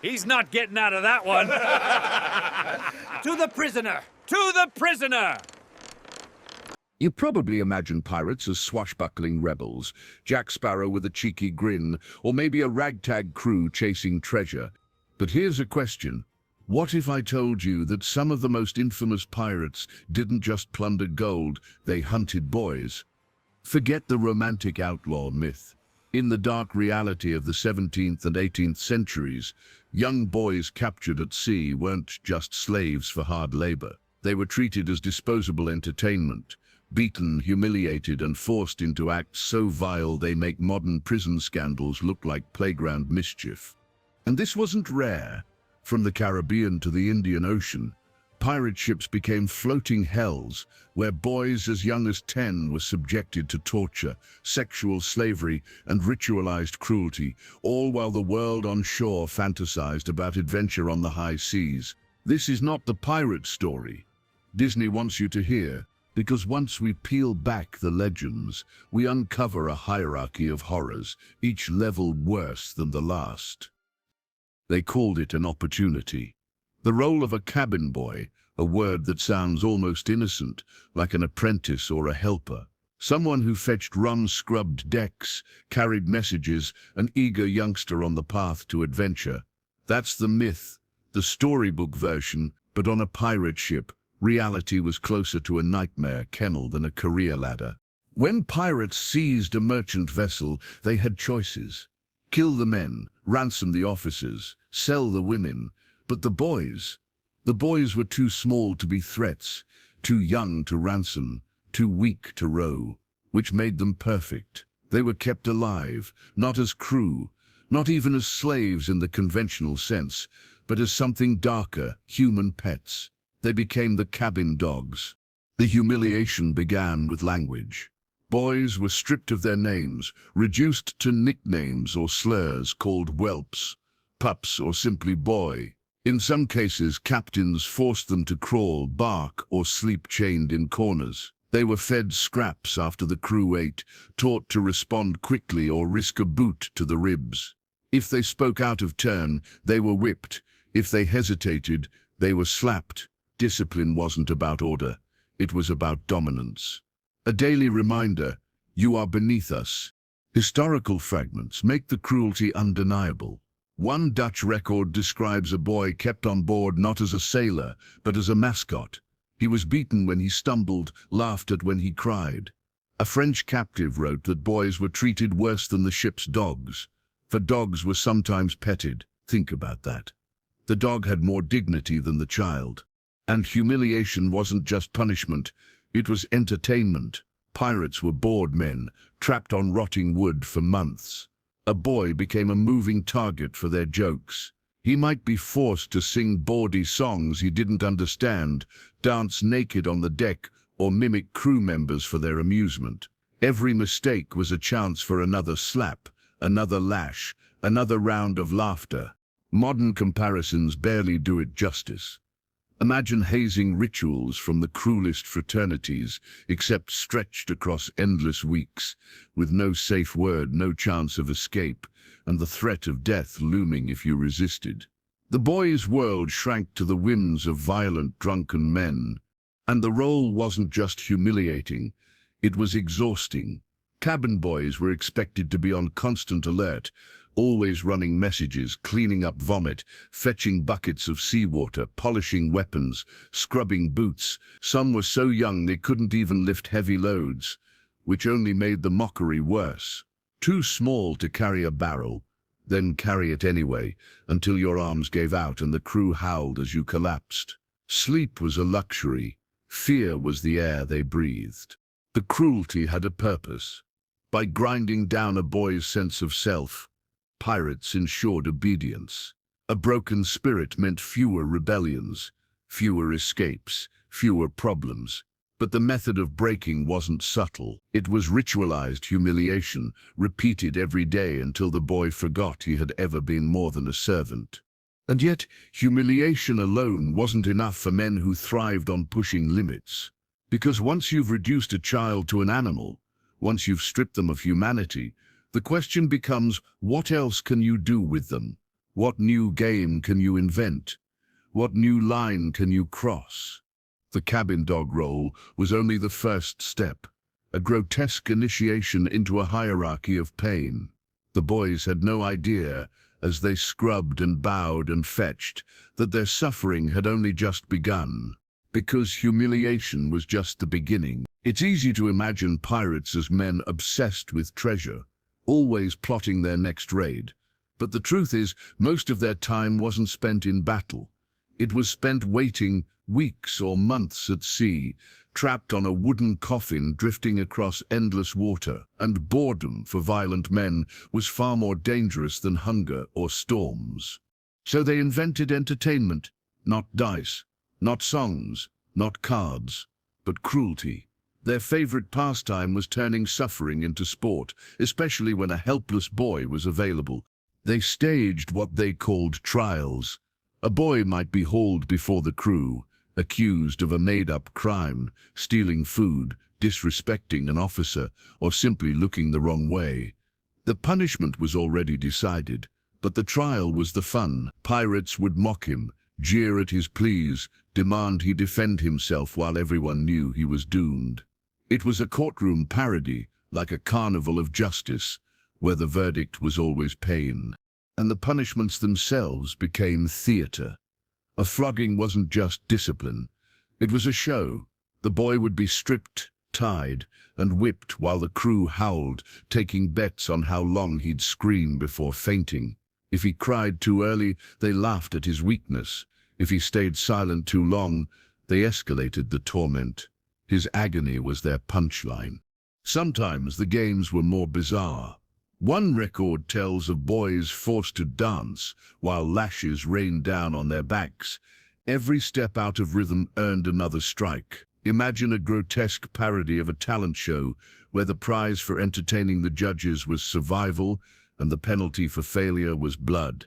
He's not getting out of that one. To the prisoner! To the prisoner! You probably imagine pirates as swashbuckling rebels, Jack Sparrow with a cheeky grin, or maybe a ragtag crew chasing treasure. But here's a question. What if I told you that some of the most infamous pirates didn't just plunder gold, they hunted boys? Forget the romantic outlaw myth. In the dark reality of the 17th and 18th centuries, young boys captured at sea weren't just slaves for hard labor. They were treated as disposable entertainment, beaten, humiliated, and forced into acts so vile they make modern prison scandals look like playground mischief. And this wasn't rare. From the Caribbean to the Indian Ocean, pirate ships became floating hells where boys as young as 10 were subjected to torture, sexual slavery, and ritualized cruelty, all while the world on shore fantasized about adventure on the high seas. This is not the pirate story Disney wants you to hear, because once we peel back the legends, we uncover a hierarchy of horrors, each level worse than the last. They called it an opportunity. The role of a cabin boy, a word that sounds almost innocent, like an apprentice or a helper. Someone who fetched rum-scrubbed decks, carried messages, an eager youngster on the path to adventure. That's the myth, the storybook version, but on a pirate ship, reality was closer to a nightmare kennel than a career ladder. When pirates seized a merchant vessel, they had choices. Kill the men, ransom the officers, sell the women. But the boys were too small to be threats, too young to ransom, too weak to row, which made them perfect. They were kept alive, not as crew, not even as slaves in the conventional sense, but as something darker, human pets. They became the cabin dogs. The humiliation began with language. Boys were stripped of their names, reduced to nicknames or slurs called whelps, pups, or simply boy. In some cases, captains forced them to crawl, bark, or sleep chained in corners. They were fed scraps after the crew ate, taught to respond quickly or risk a boot to the ribs. If they spoke out of turn, they were whipped. If they hesitated, they were slapped. Discipline wasn't about order, it was about dominance. A daily reminder, you are beneath us. Historical fragments make the cruelty undeniable. One Dutch record describes a boy kept on board not as a sailor, but as a mascot. He was beaten when he stumbled, laughed at when he cried. A French captive wrote that boys were treated worse than the ship's dogs, for dogs were sometimes petted. Think about that. The dog had more dignity than the child. And humiliation wasn't just punishment, it was entertainment. Pirates were bored men, trapped on rotting wood for months. A boy became a moving target for their jokes. He might be forced to sing bawdy songs he didn't understand, dance naked on the deck, or mimic crew members for their amusement. Every mistake was a chance for another slap, another lash, another round of laughter. Modern comparisons barely do it justice. Imagine hazing rituals from the cruelest fraternities, except stretched across endless weeks, with no safe word, no chance of escape, and the threat of death looming if you resisted. The boys' world shrank to the whims of violent, drunken men, and the role wasn't just humiliating, it was exhausting. Cabin boys were expected to be on constant alert, always running messages, cleaning up vomit, fetching buckets of seawater, polishing weapons, scrubbing boots. Some were so young they couldn't even lift heavy loads, which only made the mockery worse. Too small to carry a barrel, then carry it anyway, until your arms gave out and the crew howled as you collapsed. Sleep was a luxury. Fear was the air they breathed. The cruelty had a purpose. By grinding down a boy's sense of self, pirates ensured obedience. A broken spirit meant fewer rebellions, fewer escapes, fewer problems. But the method of breaking wasn't subtle. It was ritualized humiliation, repeated every day until the boy forgot he had ever been more than a servant. And yet, humiliation alone wasn't enough for men who thrived on pushing limits. Because once you've reduced a child to an animal, once you've stripped them of humanity, the question becomes, what else can you do with them? What new game can you invent? What new line can you cross? The cabin dog role was only the first step, a grotesque initiation into a hierarchy of pain. The boys had no idea, as they scrubbed and bowed and fetched, that their suffering had only just begun, because humiliation was just the beginning. It's easy to imagine pirates as men obsessed with treasure, always plotting their next raid. But the truth is, most of their time wasn't spent in battle. It was spent waiting weeks or months at sea, trapped on a wooden coffin drifting across endless water, and boredom for violent men was far more dangerous than hunger or storms. So they invented entertainment, not dice, not songs, not cards, but cruelty. Their favorite pastime was turning suffering into sport, especially when a helpless boy was available. They staged what they called trials. A boy might be hauled before the crew, accused of a made-up crime, stealing food, disrespecting an officer, or simply looking the wrong way. The punishment was already decided, but the trial was the fun. Pirates would mock him, jeer at his pleas, demand he defend himself while everyone knew he was doomed. It was a courtroom parody, like a carnival of justice, where the verdict was always pain. And the punishments themselves became theater. A flogging wasn't just discipline. It was a show. The boy would be stripped, tied, and whipped while the crew howled, taking bets on how long he'd scream before fainting. If he cried too early, they laughed at his weakness. If he stayed silent too long, they escalated the torment. His agony was their punchline. Sometimes the games were more bizarre. One record tells of boys forced to dance while lashes rained down on their backs. Every step out of rhythm earned another strike. Imagine a grotesque parody of a talent show where the prize for entertaining the judges was survival and the penalty for failure was blood.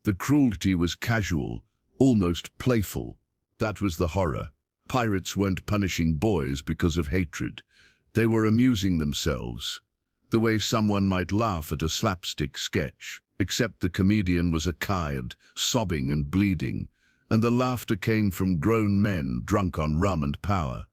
The cruelty was casual, almost playful. That was the horror. Pirates weren't punishing boys because of hatred. They were amusing themselves, the way someone might laugh at a slapstick sketch, except the comedian was a coward, sobbing and bleeding, and the laughter came from grown men drunk on rum and power.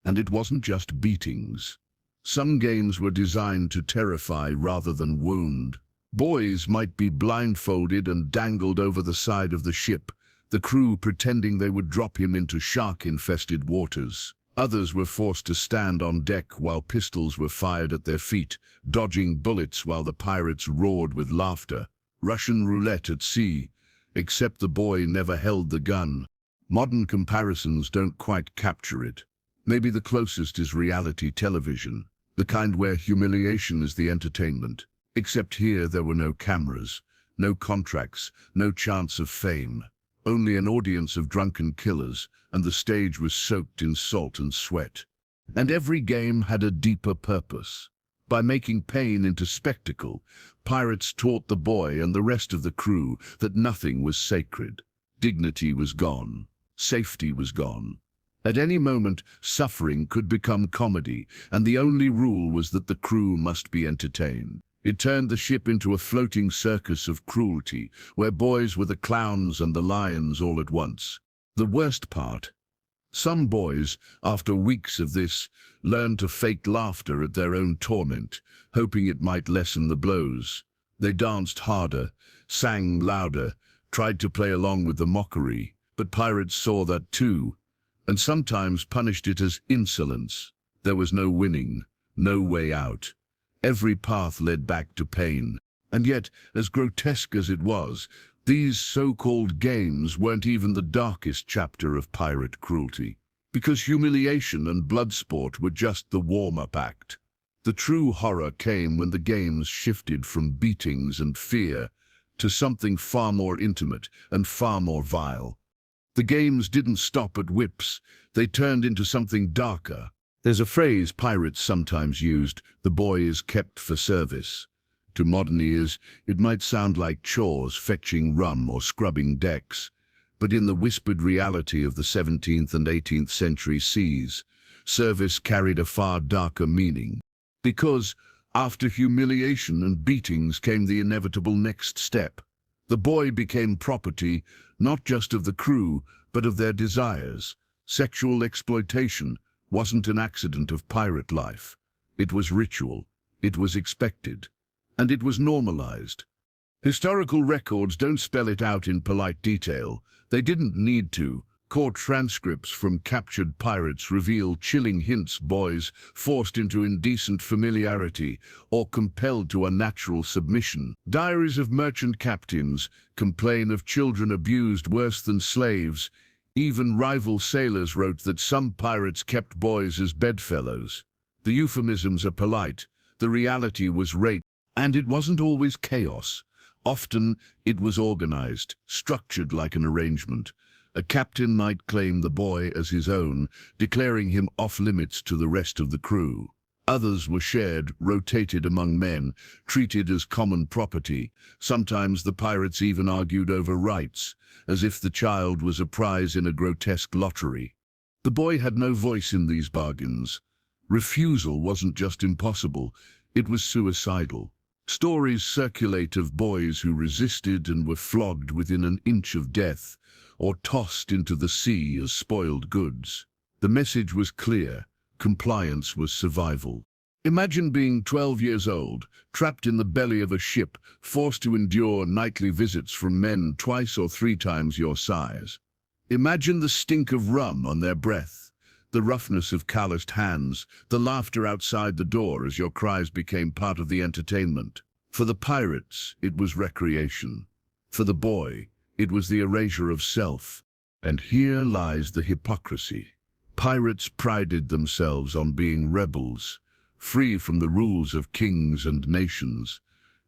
And it wasn't just beatings. Some games were designed to terrify rather than wound. Boys might be blindfolded and dangled over the side of the ship, the crew pretending they would drop him into shark-infested waters. Others were forced to stand on deck while pistols were fired at their feet, dodging bullets while the pirates roared with laughter. Russian roulette at sea, except the boy never held the gun. Modern comparisons don't quite capture it. Maybe the closest is reality television, the kind where humiliation is the entertainment. Except here there were no cameras, no contracts, no chance of fame. Only an audience of drunken killers, and the stage was soaked in salt and sweat. And every game had a deeper purpose. By making pain into spectacle, pirates taught the boy and the rest of the crew that nothing was sacred. Dignity was gone. Safety was gone. At any moment, suffering could become comedy, and the only rule was that the crew must be entertained. It turned the ship into a floating circus of cruelty, where boys were the clowns and the lions all at once. The worst part: some boys, after weeks of this, learned to fake laughter at their own torment, hoping it might lessen the blows. They danced harder, sang louder, tried to play along with the mockery, but pirates saw that too, and sometimes punished it as insolence. There was no winning, no way out. Every path led back to pain. And yet, as grotesque as it was, these so-called games weren't even the darkest chapter of pirate cruelty, because humiliation and bloodsport were just the warm-up act. The true horror came when the games shifted from beatings and fear to something far more intimate and far more vile. The games didn't stop at whips, they turned into something darker. There's a phrase pirates sometimes used: the boy is kept for service. To modern ears, it might sound like chores, fetching rum or scrubbing decks. But in the whispered reality of the 17th and 18th century seas, service carried a far darker meaning. Because after humiliation and beatings came the inevitable next step: The boy became property, not just of the crew, but of their desires. Sexual exploitation wasn't an accident of pirate life. It was ritual, it was expected, and it was normalized. Historical records don't spell it out in polite detail. They didn't need to. Court transcripts from captured pirates reveal chilling hints: boys forced into indecent familiarity or compelled to unnatural submission. Diaries of merchant captains complain of children abused worse than slaves. Even rival sailors wrote that some pirates kept boys as bedfellows. The euphemisms are polite. The reality was rape, and it wasn't always chaos. Often it was organized, structured like an arrangement. A captain might claim the boy as his own, declaring him off-limits to the rest of the crew. Others were shared, rotated among men, treated as common property. Sometimes the pirates even argued over rights, as if the child was a prize in a grotesque lottery. The boy had no voice in these bargains. Refusal wasn't just impossible, it was suicidal. Stories circulate of boys who resisted and were flogged within an inch of death, or tossed into the sea as spoiled goods. The message was clear: compliance was survival. Imagine being 12 years old, trapped in the belly of a ship, forced to endure nightly visits from men 2 or 3 times your size. Imagine the stink of rum on their breath, the roughness of calloused hands, the laughter outside the door as your cries became part of the entertainment. For the pirates, it was recreation. For the boy, it was the erasure of self. And here lies the hypocrisy. Pirates prided themselves on being rebels, free from the rules of kings and nations.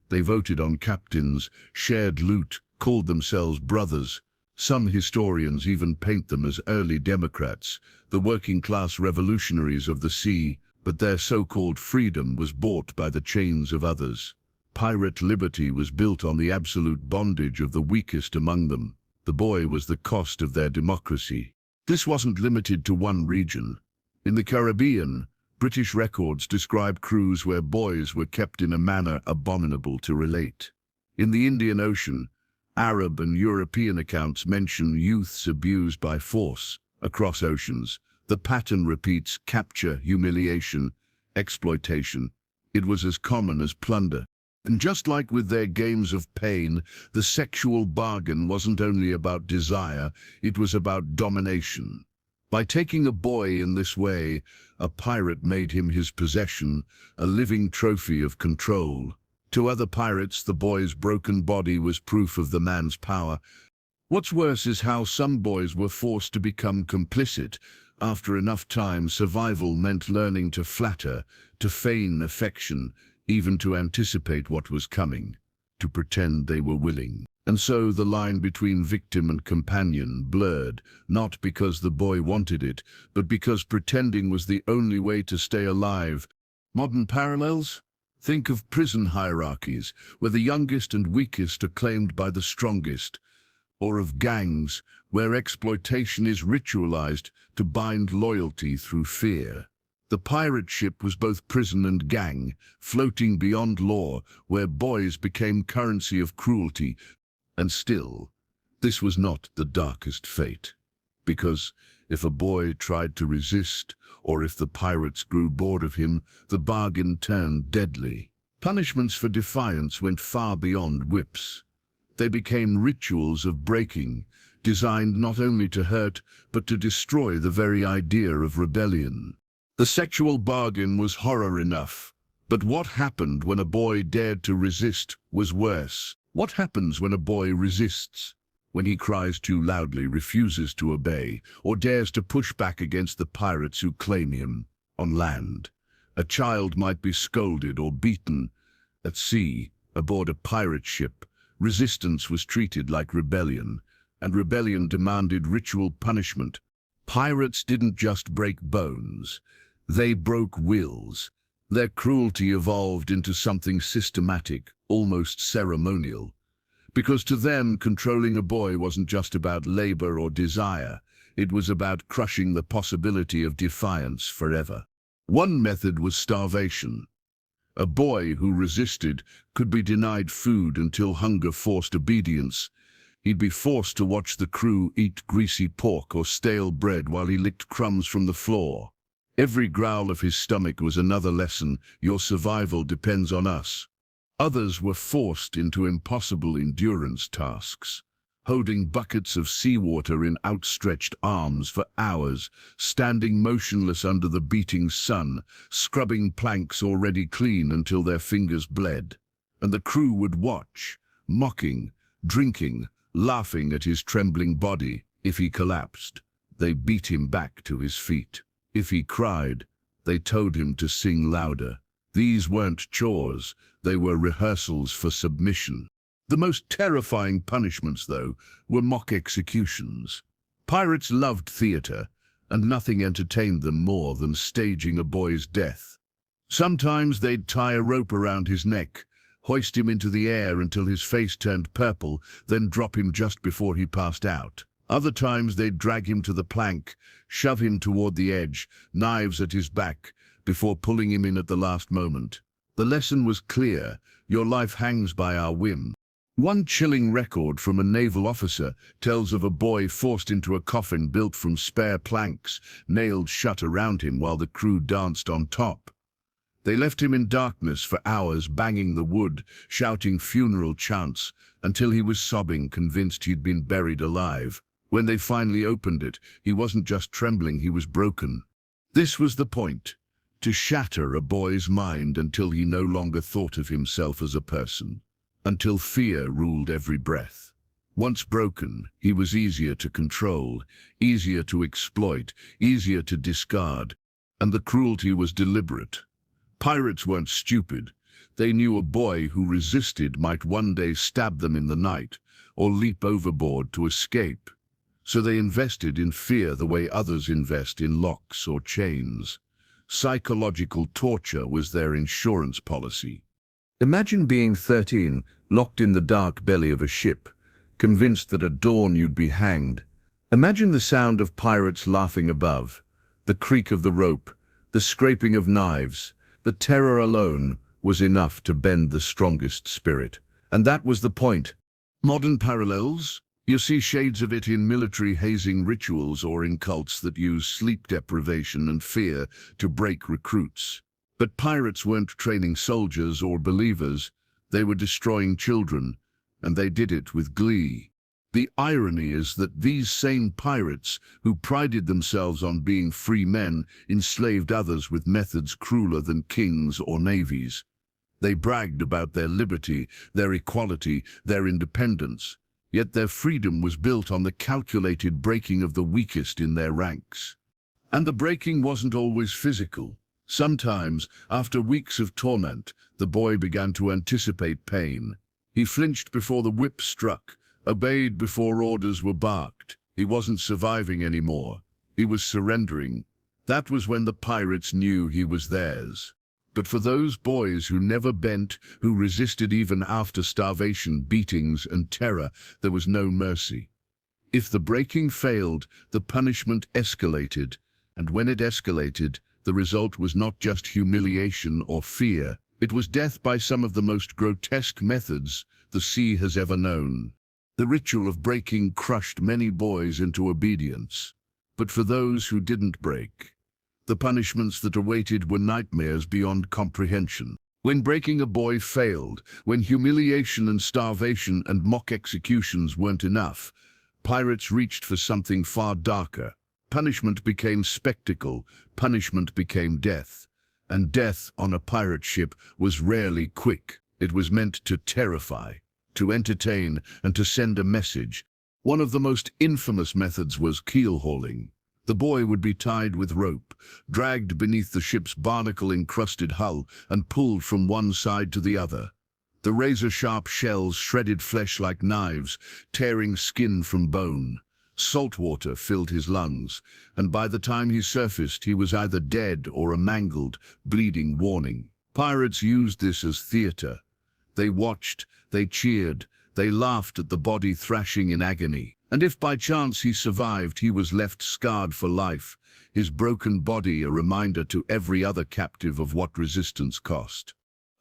They voted on captains, shared loot, called themselves brothers. Some historians even paint them as early democrats, the working-class revolutionaries of the sea, but their so-called freedom was bought by the chains of others. Pirate liberty was built on the absolute bondage of the weakest among them. The boy was the cost of their democracy. This wasn't limited to one region. In the Caribbean, British records describe crews where boys were kept in a manner abominable to relate. In the Indian Ocean, Arab and European accounts mention youths abused by force. Across oceans, the pattern repeats: capture, humiliation, exploitation. It was as common as plunder. And just like with their games of pain, the sexual bargain wasn't only about desire, it was about domination. By taking a boy in this way, a pirate made him his possession, a living trophy of control. To other pirates, the boy's broken body was proof of the man's power. What's worse is how some boys were forced to become complicit. After enough time, survival meant learning to flatter, to feign affection, even to anticipate what was coming, to pretend they were willing. And so the line between victim and companion blurred, not because the boy wanted it, but because pretending was the only way to stay alive. Modern parallels? Think of prison hierarchies, where the youngest and weakest are claimed by the strongest, or of gangs, where exploitation is ritualized to bind loyalty through fear. The pirate ship was both prison and gang, floating beyond law, where boys became currency of cruelty. And still, this was not the darkest fate. Because if a boy tried to resist, or if the pirates grew bored of him, the bargain turned deadly. Punishments for defiance went far beyond whips. They became rituals of breaking, designed not only to hurt, but to destroy the very idea of rebellion. The sexual bargain was horror enough, but what happened when a boy dared to resist was worse. What happens when a boy resists? When he cries too loudly, refuses to obey, or dares to push back against the pirates who claim him. On land, a child might be scolded or beaten. At sea, aboard a pirate ship, resistance was treated like rebellion, and rebellion demanded ritual punishment. Pirates didn't just break bones, they broke wills. Their cruelty evolved into something systematic, almost ceremonial. Because to them, controlling a boy wasn't just about labor or desire, it was about crushing the possibility of defiance forever. One method was starvation. A boy who resisted could be denied food until hunger forced obedience. He'd be forced to watch the crew eat greasy pork or stale bread while he licked crumbs from the floor. Every growl of his stomach was another lesson: your survival depends on us. Others were forced into impossible endurance tasks, holding buckets of seawater in outstretched arms for hours, standing motionless under the beating sun, scrubbing planks already clean until their fingers bled. And the crew would watch, mocking, drinking, laughing at his trembling body. If he collapsed, they beat him back to his feet. If he cried, they told him to sing louder. These weren't chores, they were rehearsals for submission. The most terrifying punishments, though, were mock executions. Pirates loved theater, and nothing entertained them more than staging a boy's death. Sometimes they'd tie a rope around his neck, hoist him into the air until his face turned purple, then drop him just before he passed out. Other times they'd drag him to the plank, shove him toward the edge, knives at his back, before pulling him in at the last moment. The lesson was clear: your life hangs by our whim. One chilling record from a naval officer tells of a boy forced into a coffin built from spare planks, nailed shut around him while the crew danced on top. They left him in darkness for hours, banging the wood, shouting funeral chants, until he was sobbing, convinced he'd been buried alive. When they finally opened it, he wasn't just trembling, he was broken. This was the point: to shatter a boy's mind until he no longer thought of himself as a person, until fear ruled every breath. Once broken, he was easier to control, easier to exploit, easier to discard, and the cruelty was deliberate. Pirates weren't stupid. They knew a boy who resisted might one day stab them in the night, or leap overboard to escape. So they invested in fear the way others invest in locks or chains. Psychological torture was their insurance policy. Imagine being 13, locked in the dark belly of a ship, convinced that at dawn you'd be hanged. Imagine the sound of pirates laughing above, the creak of the rope, the scraping of knives. The terror alone was enough to bend the strongest spirit. And that was the point. Modern parallels? You see shades of it in military hazing rituals or in cults that use sleep deprivation and fear to break recruits. But pirates weren't training soldiers or believers. They were destroying children, and they did it with glee. The irony is that these same pirates, who prided themselves on being free men, enslaved others with methods crueler than kings or navies. They bragged about their liberty, their equality, their independence, yet their freedom was built on the calculated breaking of the weakest in their ranks. And the breaking wasn't always physical. Sometimes, after weeks of torment, the boy began to anticipate pain. He flinched before the whip struck, obeyed before orders were barked. He wasn't surviving anymore. He was surrendering. That was when the pirates knew he was theirs. But for those boys who never bent, who resisted even after starvation, beatings, and terror, there was no mercy. If the breaking failed, the punishment escalated. And when it escalated, the result was not just humiliation or fear. It was death by some of the most grotesque methods the sea has ever known. The ritual of breaking crushed many boys into obedience. But for those who didn't break, the punishments that awaited were nightmares beyond comprehension. When breaking a boy failed, when humiliation and starvation and mock executions weren't enough, pirates reached for something far darker. Punishment became spectacle, punishment became death. And death on a pirate ship was rarely quick. It was meant to terrify, to entertain, and to send a message. One of the most infamous methods was keel hauling. The boy would be tied with rope, dragged beneath the ship's barnacle-encrusted hull, and pulled from one side to the other. The razor-sharp shells shredded flesh like knives, tearing skin from bone. Salt water filled his lungs, and by the time he surfaced, he was either dead or a mangled, bleeding warning. Pirates used this as theater. They watched, they cheered, they laughed at the body thrashing in agony. And if by chance he survived, he was left scarred for life, his broken body a reminder to every other captive of what resistance cost.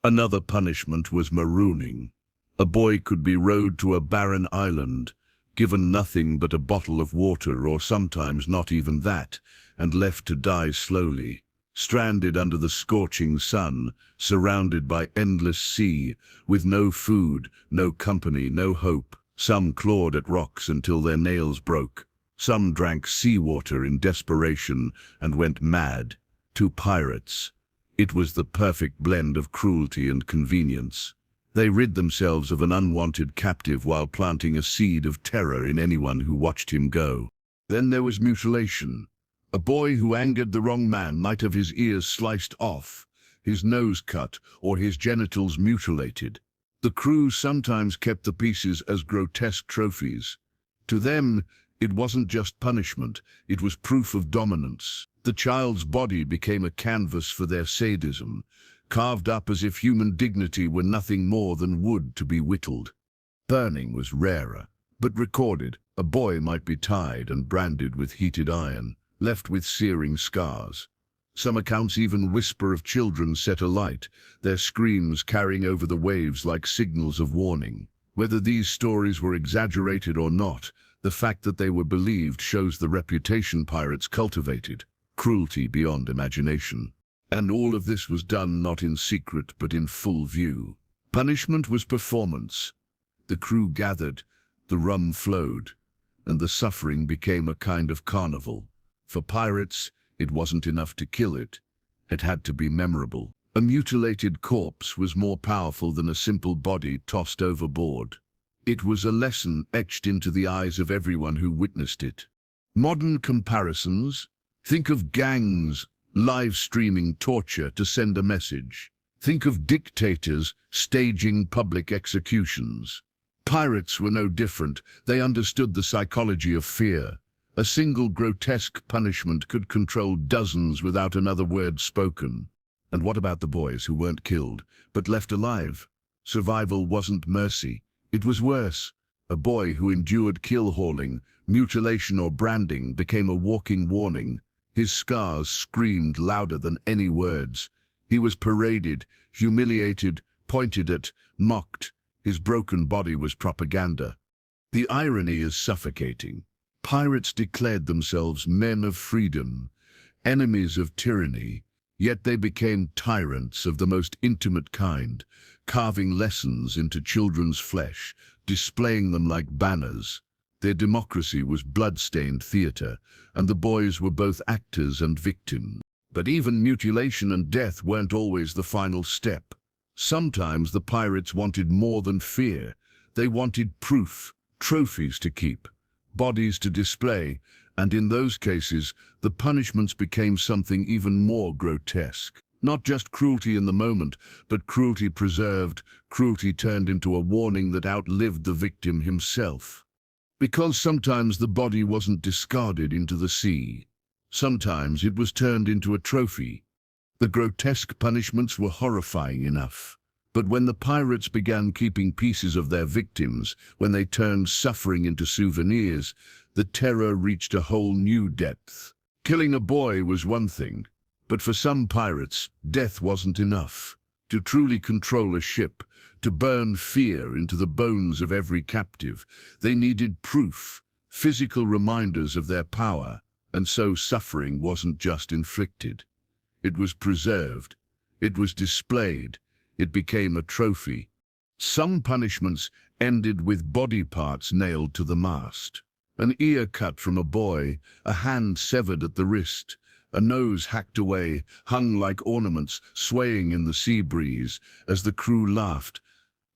Another punishment was marooning. A boy could be rowed to a barren island, given nothing but a bottle of water or sometimes not even that, and left to die slowly, stranded under the scorching sun, surrounded by endless sea, with no food, no company, no hope. Some clawed at rocks until their nails broke. Some drank seawater in desperation and went mad. To pirates, it was the perfect blend of cruelty and convenience. They rid themselves of an unwanted captive while planting a seed of terror in anyone who watched him go. Then there was mutilation. A boy who angered the wrong man might have his ears sliced off, his nose cut, or his genitals mutilated. The crew sometimes kept the pieces as grotesque trophies. To them, it wasn't just punishment, it was proof of dominance. The child's body became a canvas for their sadism, carved up as if human dignity were nothing more than wood to be whittled. Burning was rarer, but recorded. A boy might be tied and branded with heated iron, left with searing scars. Some accounts even whisper of children set alight, their screams carrying over the waves like signals of warning. Whether these stories were exaggerated or not, the fact that they were believed shows the reputation pirates cultivated, cruelty beyond imagination. And all of this was done not in secret but in full view. Punishment was performance. The crew gathered, the rum flowed, and the suffering became a kind of carnival. For pirates, it wasn't enough to kill it. It had to be memorable. A mutilated corpse was more powerful than a simple body tossed overboard. It was a lesson etched into the eyes of everyone who witnessed it. Modern comparisons: think of gangs live streaming torture to send a message. Think of dictators staging public executions. Pirates were no different. They understood the psychology of fear. A single grotesque punishment could control dozens without another word spoken. And what about the boys who weren't killed, but left alive? Survival wasn't mercy. It was worse. A boy who endured kill-hauling, mutilation or branding became a walking warning. His scars screamed louder than any words. He was paraded, humiliated, pointed at, mocked. His broken body was propaganda. The irony is suffocating. Pirates declared themselves men of freedom, enemies of tyranny, yet they became tyrants of the most intimate kind, carving lessons into children's flesh, displaying them like banners. Their democracy was blood-stained theater, and the boys were both actors and victims. But even mutilation and death weren't always the final step. Sometimes the pirates wanted more than fear. They wanted proof, trophies to keep, bodies to display, and in those cases, the punishments became something even more grotesque. Not just cruelty in the moment, but cruelty preserved, cruelty turned into a warning that outlived the victim himself. Because sometimes the body wasn't discarded into the sea. Sometimes it was turned into a trophy. The grotesque punishments were horrifying enough. But when the pirates began keeping pieces of their victims, when they turned suffering into souvenirs, the terror reached a whole new depth. Killing a boy was one thing, but for some pirates, death wasn't enough. To truly control a ship, to burn fear into the bones of every captive, they needed proof, physical reminders of their power, and so suffering wasn't just inflicted. It was preserved, it was displayed, it became a trophy. Some punishments ended with body parts nailed to the mast. An ear cut from a boy, a hand severed at the wrist, a nose hacked away, hung like ornaments, swaying in the sea breeze as the crew laughed.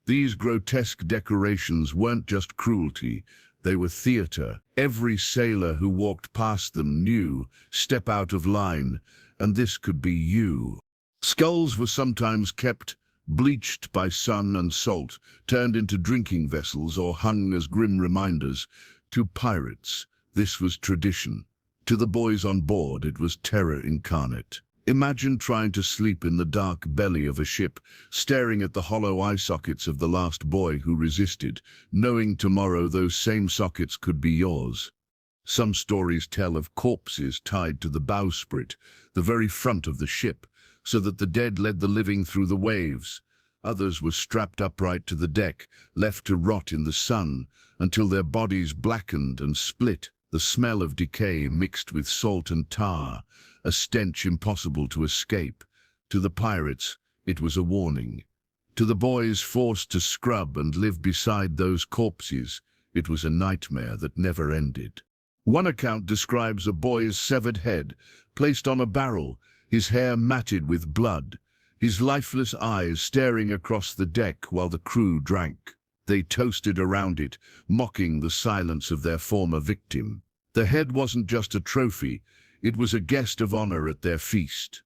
These grotesque decorations weren't just cruelty, they were theater. Every sailor who walked past them knew, step out of line, and this could be you. Skulls were sometimes kept, bleached by sun and salt, turned into drinking vessels or hung as grim reminders. To pirates, this was tradition. To the boys on board, it was terror incarnate. Imagine trying to sleep in the dark belly of a ship, staring at the hollow eye sockets of the last boy who resisted, knowing tomorrow those same sockets could be yours. Some stories tell of corpses tied to the bowsprit, the very front of the ship, so that the dead led the living through the waves. Others were strapped upright to the deck, left to rot in the sun, until their bodies blackened and split, the smell of decay mixed with salt and tar, a stench impossible to escape. To the pirates, it was a warning. To the boys forced to scrub and live beside those corpses, it was a nightmare that never ended. One account describes a boy's severed head, placed on a barrel, his hair matted with blood, his lifeless eyes staring across the deck while the crew drank. They toasted around it, mocking the silence of their former victim. The head wasn't just a trophy, it was a guest of honor at their feast.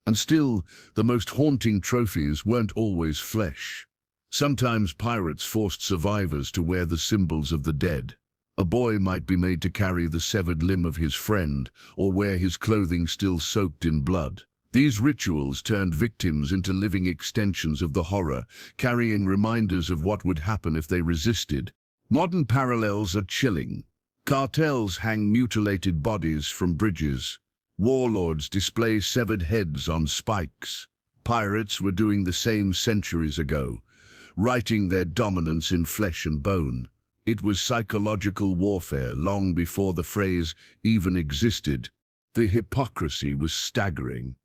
And still, the most haunting trophies weren't always flesh. Sometimes pirates forced survivors to wear the symbols of the dead. A boy might be made to carry the severed limb of his friend, or wear his clothing still soaked in blood. These rituals turned victims into living extensions of the horror, carrying reminders of what would happen if they resisted. Modern parallels are chilling. Cartels hang mutilated bodies from bridges. Warlords display severed heads on spikes. Pirates were doing the same centuries ago, writing their dominance in flesh and bone. It was psychological warfare long before the phrase even existed. The hypocrisy was staggering.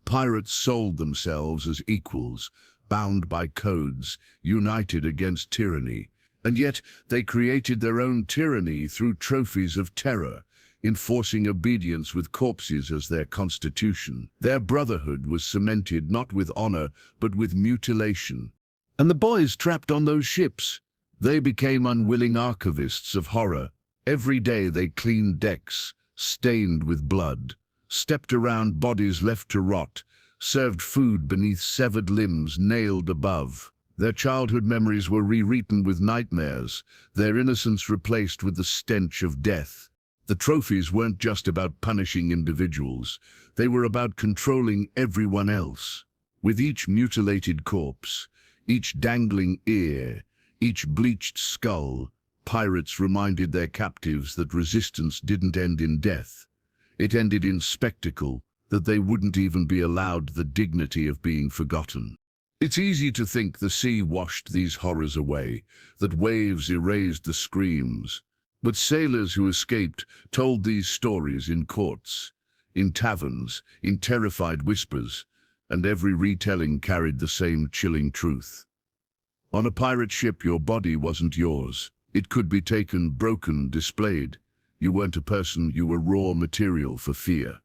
Pirates sold themselves as equals, bound by codes, united against tyranny. And yet they created their own tyranny through trophies of terror, enforcing obedience with corpses as their constitution. Their brotherhood was cemented not with honor, but with mutilation. And the boys trapped on those ships, they became unwilling archivists of horror. Every day they cleaned decks, stained with blood, stepped around bodies left to rot, served food beneath severed limbs nailed above. Their childhood memories were rewritten with nightmares, their innocence replaced with the stench of death. The trophies weren't just about punishing individuals, they were about controlling everyone else. With each mutilated corpse, each dangling ear, each bleached skull, pirates reminded their captives that resistance didn't end in death. It ended in spectacle, that they wouldn't even be allowed the dignity of being forgotten. It's easy to think the sea washed these horrors away, that waves erased the screams. But sailors who escaped told these stories in courts, in taverns, in terrified whispers, and every retelling carried the same chilling truth. On a pirate ship, your body wasn't yours. It could be taken, broken, displayed. You weren't a person, you were raw material for fear.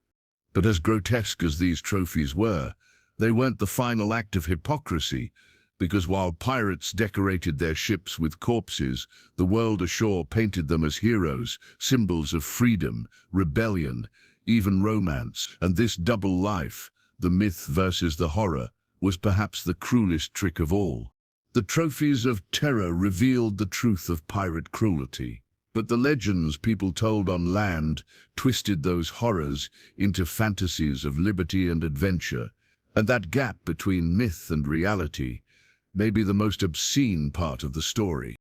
But as grotesque as these trophies were, they weren't the final act of hypocrisy, because while pirates decorated their ships with corpses, the world ashore painted them as heroes, symbols of freedom, rebellion, even romance. And this double life, the myth versus the horror, was perhaps the cruelest trick of all. The trophies of terror revealed the truth of pirate cruelty. But the legends people told on land twisted those horrors into fantasies of liberty and adventure. And that gap between myth and reality may be the most obscene part of the story.